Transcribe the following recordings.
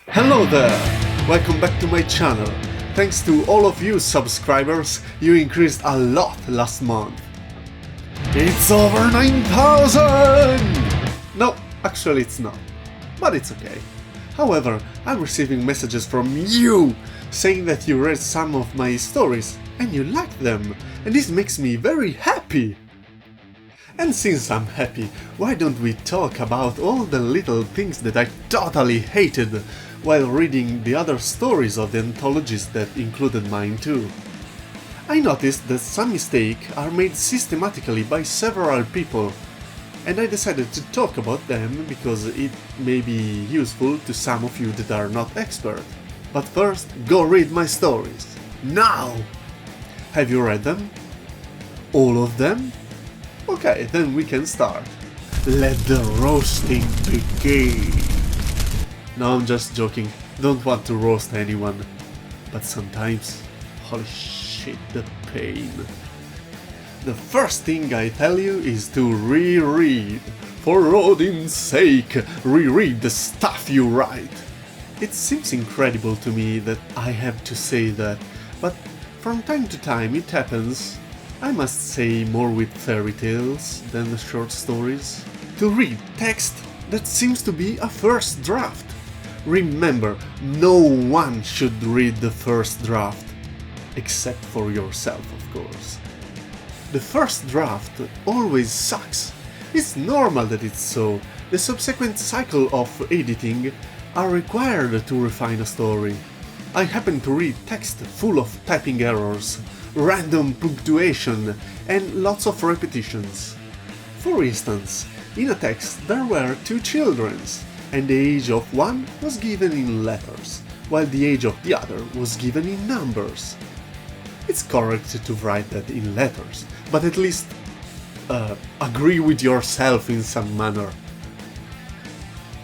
Hello there! Welcome back to my channel. Thanks to all of you subscribers, you increased a lot last month. It's over 9,000! No, actually it's not. But it's okay. However, I'm receiving messages from you saying that you read some of my stories and you liked them, and this makes me very happy. And since I'm happy, why don't we talk about all the little things that I totally hated while reading the other stories of the anthologies that included mine too. I noticed that some mistakes are made systematically by several people, and I decided to talk about them because it may be useful to some of you that are not expert. But first, go read my stories. Now! Have you read them? All of them? Okay, then we can start. Let the roasting begin! No, I'm just joking. Don't want to roast anyone. But sometimes, holy shit, the pain. The first thing I tell you is to reread. For Odin's sake, reread the stuff you write. It seems incredible to me that I have to say that, but from time to time it happens. I must say more with fairy tales than the short stories. To read text that seems to be a first draft. Remember, no one should read the first draft. Except for yourself, of course. The first draft always sucks. It's normal that it's so. The subsequent cycle of editing are required to refine a story. I happen to read text full of typing errors, random punctuation, and lots of repetitions. For instance, in a text there were two children, and the age of one was given in letters, while the age of the other was given in numbers. It's correct to write that in letters, but at least agree with yourself in some manner.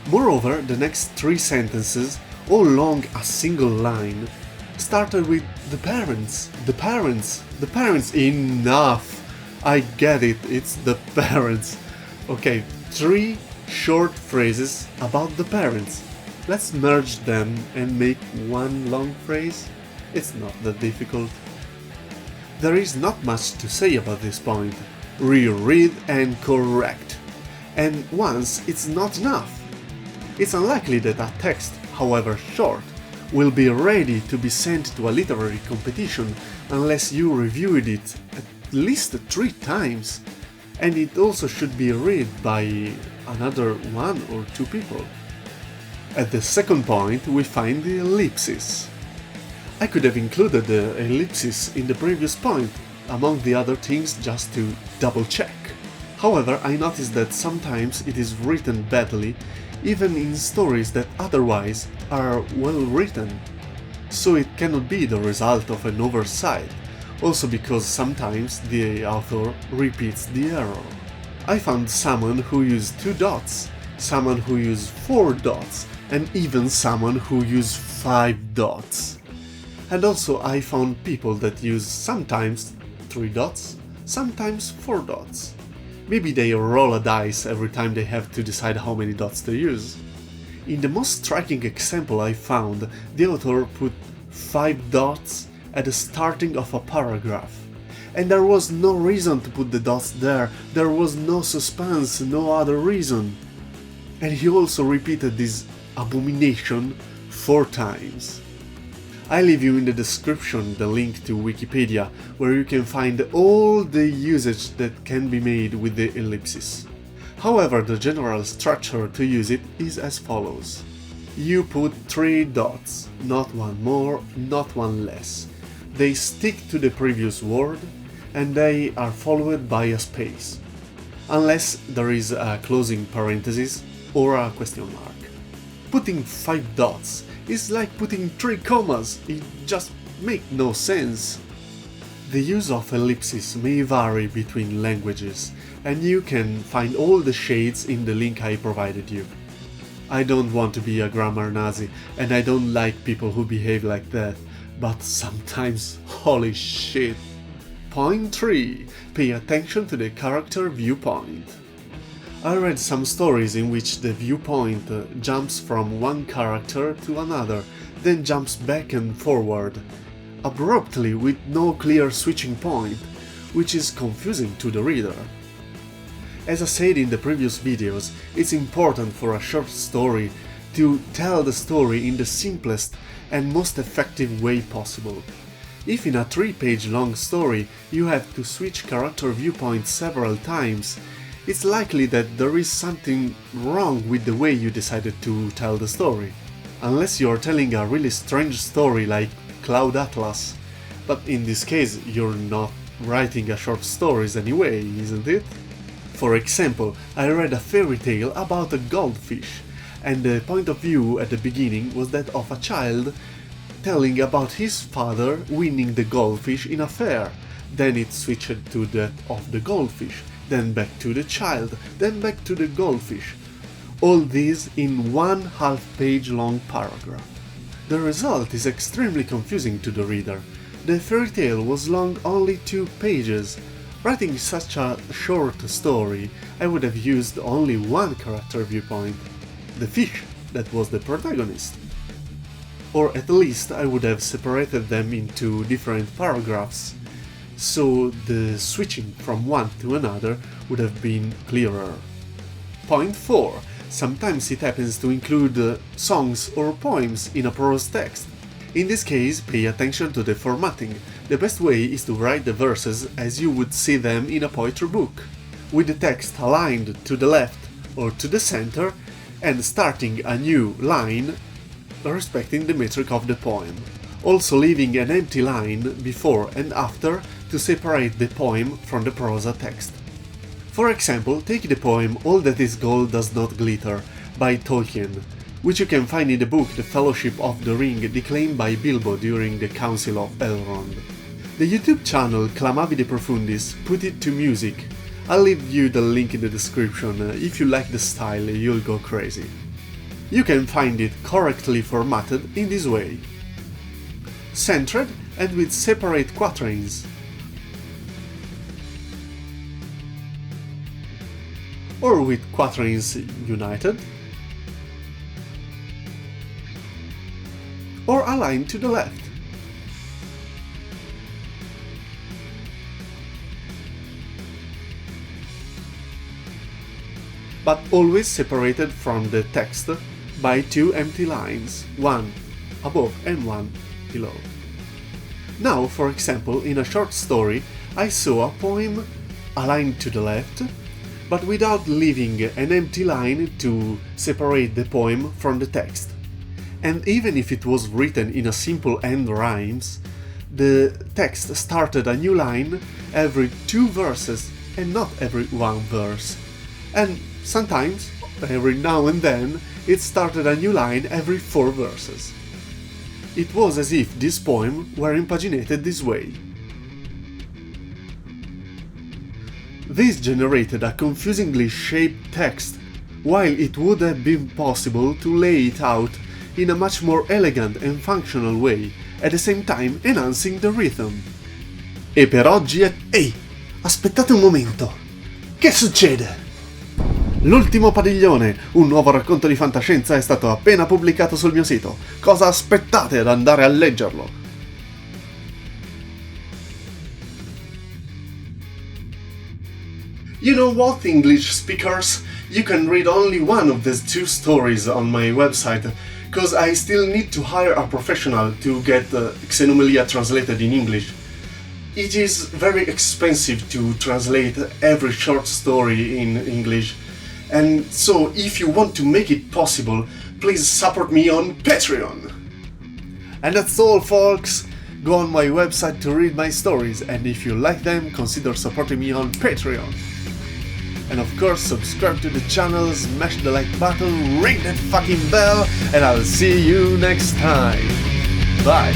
Moreover, the next three sentences, all along a single line, started with the parents, enough! I get it, it's the parents. Okay, three short phrases about the parents. Let's merge them and make one long phrase. It's not that difficult. There is not much to say about this point. Reread and correct. And once it's not enough. It's unlikely that a text, however short, will be ready to be sent to a literary competition unless you reviewed it at least 3 times, and it also should be read by another 1 or 2 people. At the second point we find the ellipsis. I could have included the ellipsis in the previous point, among the other things, just to double check. However, I noticed that sometimes it is written badly, even in stories that otherwise are well written. So it cannot be the result of an oversight, also because sometimes the author repeats the error. I found someone who used 2 dots, someone who used 4 dots, and even someone who used 5 dots. And also I found people that use sometimes 3 dots, sometimes 4 dots. Maybe they roll a dice every time they have to decide how many dots to use. In the most striking example I found, the author put 5 dots at the starting of a paragraph. And there was no reason to put the dots there, there was no suspense, no other reason. And he also repeated this abomination 4 times. I leave you in the description the link to Wikipedia, where you can find all the usage that can be made with the ellipsis. However, the general structure to use it is as follows. You put 3 dots, not one more, not one less. They stick to the previous word, and they are followed by a space, unless there is a closing parenthesis or a question mark. Putting 5 dots is like putting 3 commas, it just makes no sense. The use of ellipses may vary between languages, and you can find all the shades in the link I provided you. I don't want to be a grammar Nazi, and I don't like people who behave like that, but sometimes, holy shit. Point 3. Pay attention to the character viewpoint. I read some stories in which the viewpoint jumps from one character to another, then jumps back and forward, abruptly with no clear switching point, which is confusing to the reader. As I said in the previous videos, it's important for a short story to tell the story in the simplest and most effective way possible. If in a 3-page long story you have to switch character viewpoints several times, it's likely that there is something wrong with the way you decided to tell the story. Unless you're telling a really strange story like Cloud Atlas, but in this case you're not writing a short stories anyway, isn't it? For example, I read a fairy tale about a goldfish, and the point of view at the beginning was that of a child telling about his father winning the goldfish in a fair. Then it switched to that of the goldfish, then back to the child, then back to the goldfish. All this in one half-page long paragraph. The result is extremely confusing to the reader. The fairy tale was long only 2 pages. Writing such a short story, I would have used only one character viewpoint, the fish that was the protagonist. Or at least I would have separated them into different paragraphs, so the switching from one to another would have been clearer. Point 4. Sometimes it happens to include songs or poems in a prose text. In this case, pay attention to the formatting. The best way is to write the verses as you would see them in a poetry book, with the text aligned to the left or to the center, and starting a new line respecting the metric of the poem. Also leaving an empty line before and after to separate the poem from the prosa text. For example, take the poem All That Is Gold Does Not Glitter by Tolkien, which you can find in the book The Fellowship of the Ring declaimed by Bilbo during the Council of Elrond. The YouTube channel Clamavi de Profundis put it to music. I'll leave you the link in the description. If you like the style, you'll go crazy. You can find it correctly formatted in this way. Centered and with separate quatrains. Or with quatrains united. Or aligned to the left. But always separated from the text by 2 empty lines, one above and one below. Now, for example, in a short story, I saw a poem aligned to the left, but without leaving an empty line to separate the poem from the text. And even if it was written in a simple end rhymes, the text started a new line every 2 verses and not every 1 verse. And sometimes, every now and then, it started a new line every 4 verses. It was as if this poem were impaginated this way. This generated a confusingly shaped text, while it would have been possible to lay it out in a much more elegant and functional way, at the same time enhancing the rhythm. E per oggi è... Ehi! Aspettate un momento! Che succede? L'ultimo padiglione, un nuovo racconto di fantascienza è stato appena pubblicato sul mio sito. Cosa aspettate ad andare a leggerlo? You know what, English speakers? You can read only one of these 2 stories on my website, because I still need to hire a professional to get Xenomelia translated in English. It is very expensive to translate every short story in English, and so if you want to make it possible, please support me on Patreon. And that's all, folks! Go on my website to read my stories, and if you like them, consider supporting me on Patreon. And of course, subscribe to the channel, smash the like button, ring that fucking bell, and I'll see you next time. Bye!